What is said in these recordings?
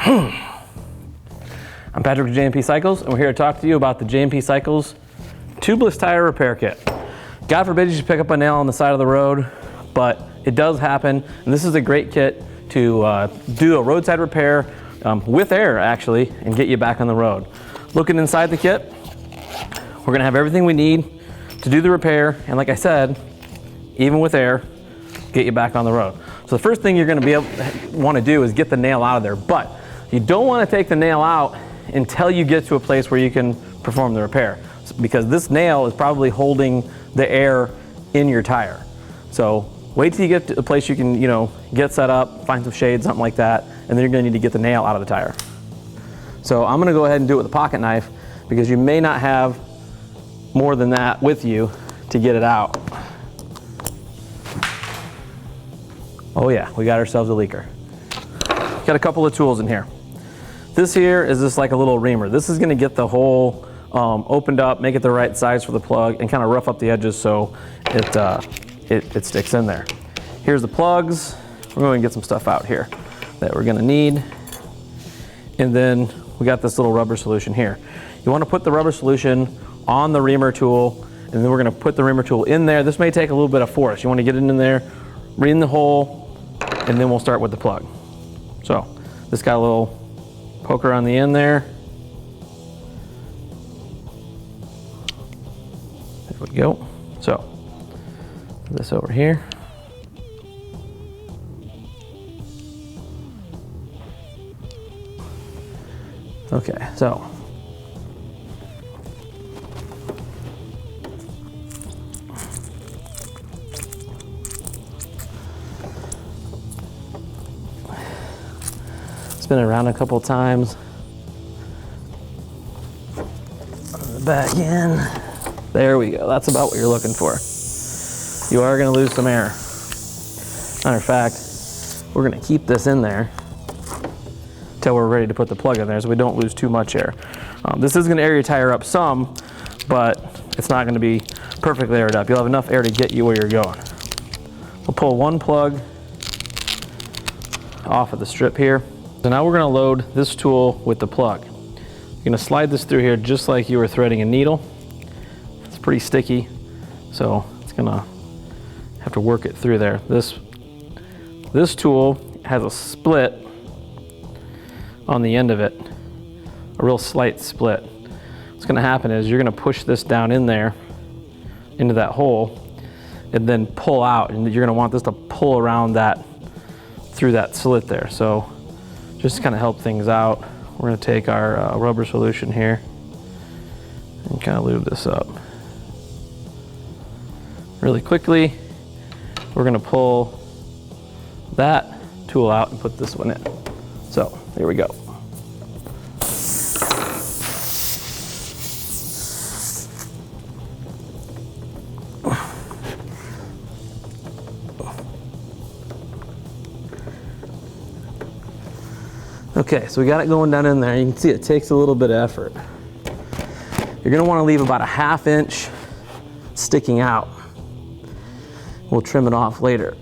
I'm Patrick with J&P Cycles, and we're here to talk to you about the J&P Cycles Tubeless Tire Repair Kit. God forbid you should pick up a nail on the side of the road, but it does happen, and this is a great kit to do a roadside repair with air, actually, and get you back on the road. Looking inside the kit, we're gonna have everything we need to do the repair, and like I said, even with air, get you back on the road. So the first thing you're gonna want to do is get the nail out of there, but you don't want to take the nail out until you get to a place where you can perform the repair, because this nail is probably holding the air in your tire. So wait till you get to a place you can, get set up, find some shade, something like that, and then you're gonna need to get the nail out of the tire. So I'm gonna go ahead and do it with a pocket knife, because you may not have more than that with you to get it out. Oh yeah, we got ourselves a leaker. Got a couple of tools in here. This here is just like a little reamer. This is gonna get the hole opened up, make it the right size for the plug, and kind of rough up the edges so it sticks in there. Here's the plugs. We're going to get some stuff out here that we're gonna need. And then we got this little rubber solution here. You wanna put the rubber solution on the reamer tool, and then we're gonna put the reamer tool in there. This may take a little bit of force. You wanna get it in there, ream the hole, and then we'll start with the plug. So this got a little poker on the end there. There we go. So put this over here. Okay, so spin it around a couple times. Back in. There we go. That's about what you're looking for. You are going to lose some air. Matter of fact, we're going to keep this in there until we're ready to put the plug in there so we don't lose too much air. This is going to air your tire up some, but it's not going to be perfectly aired up. You'll have enough air to get you where you're going. We'll pull one plug off of the strip here. So now we're going to load this tool with the plug. You're going to slide this through here just like you were threading a needle. It's pretty sticky, so it's going to have to work it through there. This tool has a split on the end of it, a real slight split. What's going to happen is you're going to push this down in there into that hole and then pull out, and you're going to want this to pull around that through that slit there. So just to kind of help things out, we're going to take our rubber solution here and kind of lube this up really quickly. We're going to pull that tool out and put this one in. So here we go. Okay, so we got it going down in there. You can see it takes a little bit of effort. You're gonna wanna leave about a 1/2 inch sticking out. We'll trim it off later.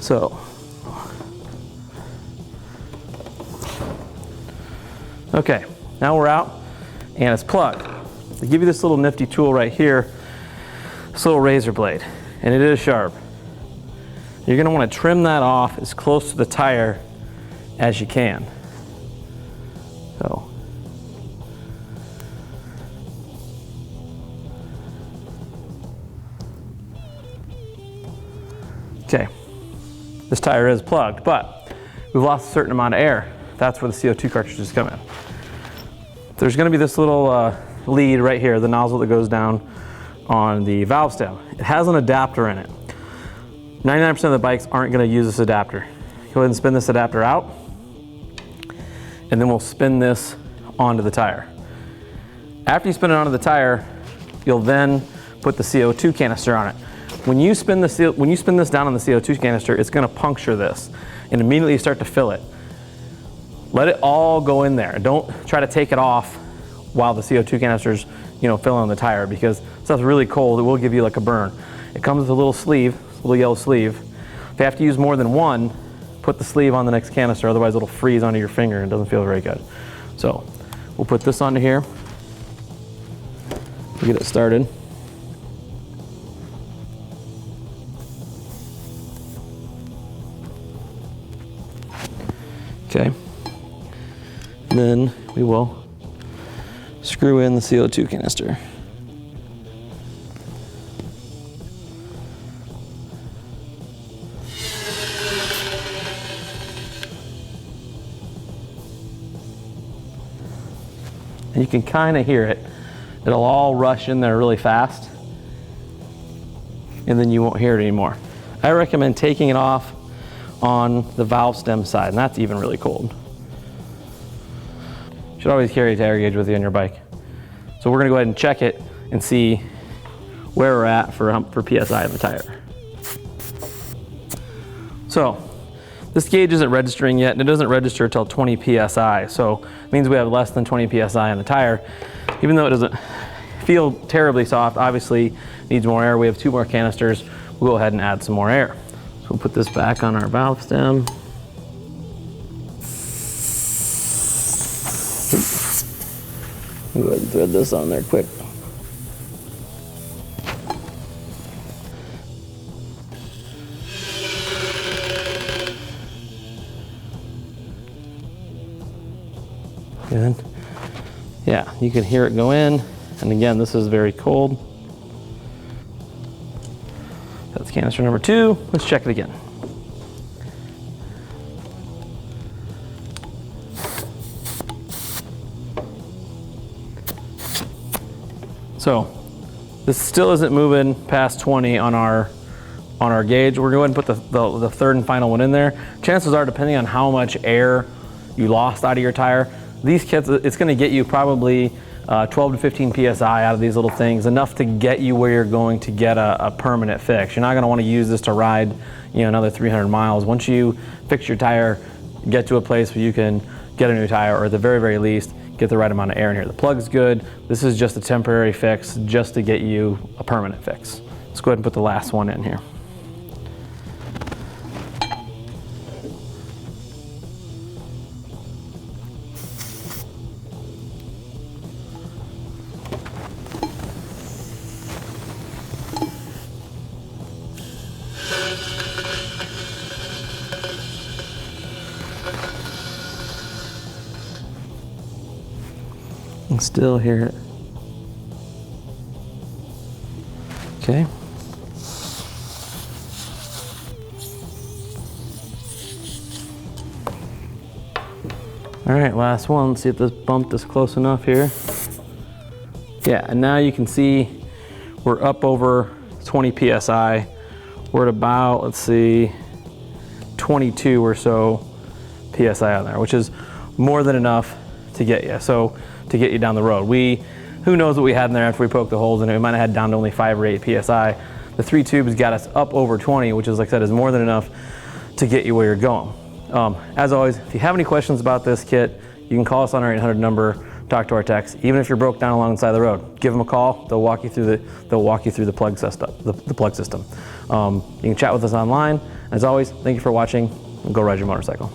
So, okay, now we're out and it's plugged. They give you this little nifty tool right here, this little razor blade, and it is sharp. You're gonna wanna trim that off as close to the tire as you can. So, okay, this tire is plugged, but we've lost a certain amount of air. That's where the CO2 cartridges come in. There's gonna be this little lead right here, the nozzle that goes down on the valve stem. It has an adapter in it. 99% of the bikes aren't gonna use this adapter. Go ahead and spin this adapter out, and then we'll spin this onto the tire. After you spin it onto the tire, you'll then put the CO2 canister on it. When you spin this down on the CO2 canister, it's gonna puncture this and immediately start to fill it. Let it all go in there. Don't try to take it off while the CO2 canister's filling the tire, because stuff's really cold. It will give you like a burn. It comes with a little sleeve, a little yellow sleeve. If you have to use more than one, put the sleeve on the next canister, otherwise it'll freeze onto your finger and it doesn't feel very good. So we'll put this onto here, get it started. Okay, and then we will screw in the CO2 canister. And you can kind of hear it. It'll all rush in there really fast, and then you won't hear it anymore. I recommend taking it off on the valve stem side, and that's even really cold. You should always carry a tire gauge with you on your bike. So we're gonna go ahead and check it and see where we're at for PSI of the tire. So this gauge isn't registering yet, and it doesn't register until 20 PSI. So it means we have less than 20 PSI on the tire. Even though it doesn't feel terribly soft, obviously needs more air. We have 2 more canisters. We'll go ahead and add some more air. So we'll put this back on our valve stem. Go ahead and thread this on there quick. Good. Yeah, you can hear it go in. And again, this is very cold. That's canister number 2. Let's check it again. So this still isn't moving past 20 on our gauge. We're going to put the third and final one in there. Chances are, depending on how much air you lost out of your tire, these kits, it's going to get you probably 12 to 15 PSI out of these little things, enough to get you where you're going to get a permanent fix. You're not going to want to use this to ride, another 300 miles. Once you fix your tire, get to a place where you can get a new tire, or at the very, very least, get the right amount of air in here. The plug's good. This is just a temporary fix just to get you a permanent fix. Let's go ahead and put the last one in here. And still hear it. Okay. All right, last one. Let's see if this bump is close enough here. Yeah, and now you can see we're up over 20 PSI. We're at about, let's see, 22 or so PSI on there, which is more than enough to get you. So to get you down the road. Who knows what we had in there after we poked the holes in it. We might have had down to only 5 or 8 PSI. The 3 tubes got us up over 20, which is, like I said, is more than enough to get you where you're going. As always, if you have any questions about this kit, you can call us on our 800 number, talk to our techs. Even if you're broke down alongside the road, give them a call. They'll walk you through the plug system. The plug system. You can chat with us online. As always, thank you for watching, and go ride your motorcycle.